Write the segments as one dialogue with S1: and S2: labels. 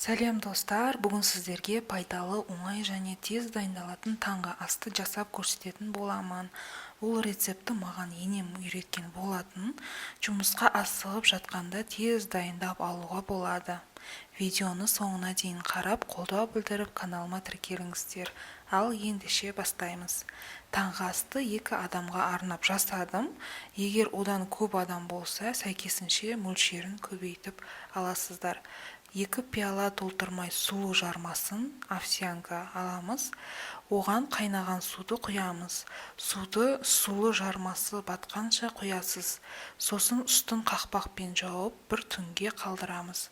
S1: Сәлем достар, бүгін сіздерге пайдалы, оңай және тез дайындалатын таңғы асты жасап көрсететін боламын. Бұл рецепті маған енем үйреткен болатын. Жұмысқа асығып жатқанда тез дайындап алуға болады. Видеоны соңына дейін қарап, қолдау білдіріп каналыма тіркеліңіздер. Ал ендеше бастаймыз. Таңғы асты 2 адамға арнап жасадым. Егер одан көп адам болса, сәйкесінше мөлшерін көбейтіп аласыздар. 2 пиала толтырмай сұлы жармасын овсянка аламыз. Оған қайнаған суды құямыз. Суды сұлы жармасы батқанша құясыз. Сосын үстін қақпақпен жауып, бір түнге қалдырамыз.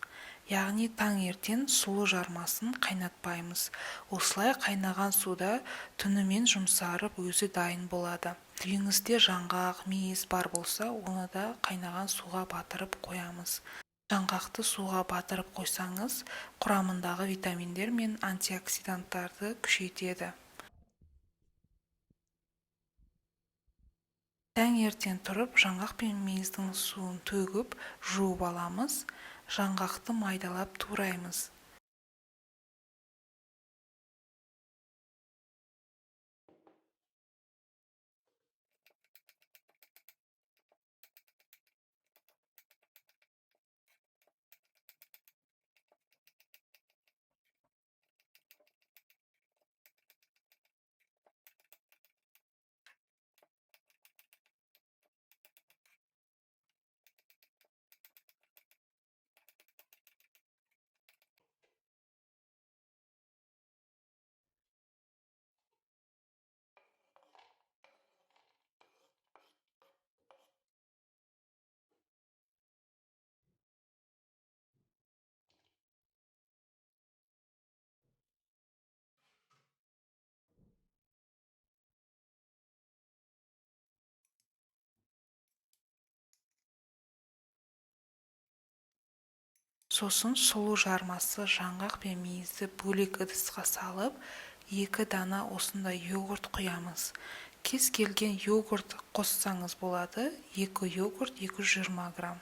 S1: Яғни таңертең сұлы жармасын қайнатпаймыз. Осылай қайнаған суда түнімен жұмсарып өзі дайын болады. Үйіңізде жаңғақ, мейіз бар болса, оны да қайнаған суға батырып қоямыз. Жаңғақты суға батырып қойсаңыз, құрамындағы витаминдер мен антиоксиданттарды күшейтеді. Таңертең тұрып, жаңғақ пен мейіздің суын төгіп, жуып аламыз. Жаңғақты майдалап тураймыз. Сосын сұлы жармасы, жаңғақ пен мейізді бөлек ыдысқа салып, 2 дана осындай йогурт құямыз. Кез келген йогурт қоссаңыз болады. 2 йогурт 220 грамм.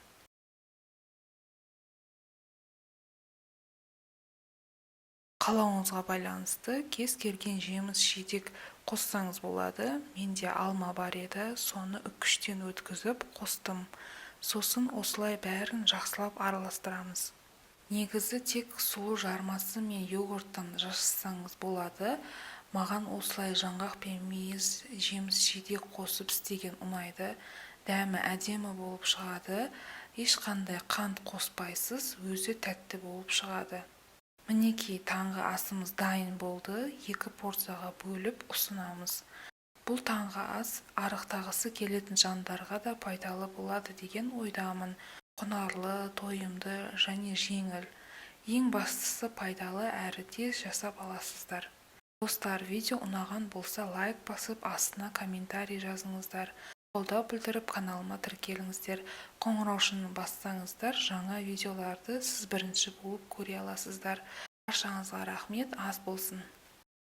S1: Қалауыңызға байланысты кез келген жеміс-жидек қоссаңыз болады. Менде алма бар еді, соны үккіштен өткізіп қостым. Сосын осылай бәрін жақсылап араластырамыз. Негізі тек сұлы жармасы мен йогурттан жасасаңыз болады. Маған осылай жаңғақ пен мейіз жеміс-жидек қосып істеген ұнайды. Дәмі әдемі болып шығады. Ешқандай қант қоспайсыз, өзі тәтті болып шығады. Мінекей, таңғы асымыз дайын болды. 2 порцияға бөліп ұсынамыз. Бұл таңғы ас арықтағысы келетін жандарға да пайдалы болады деген ойдамын. Құнарлы, тойымды және жеңіл. Ең бастысы пайдалы әрі тез жасап аласыздар. Достар, видео ұнаған болса лайк басып, астына комментарий жазыңыздар. Қолдау білдіріп каналыма тіркеліңіздер. Қоңыраушыны бассаңыздар, жаңа видеоларды сіз бірінші болып көре аласыздар. Баршаңызға рахмет, ас болсын.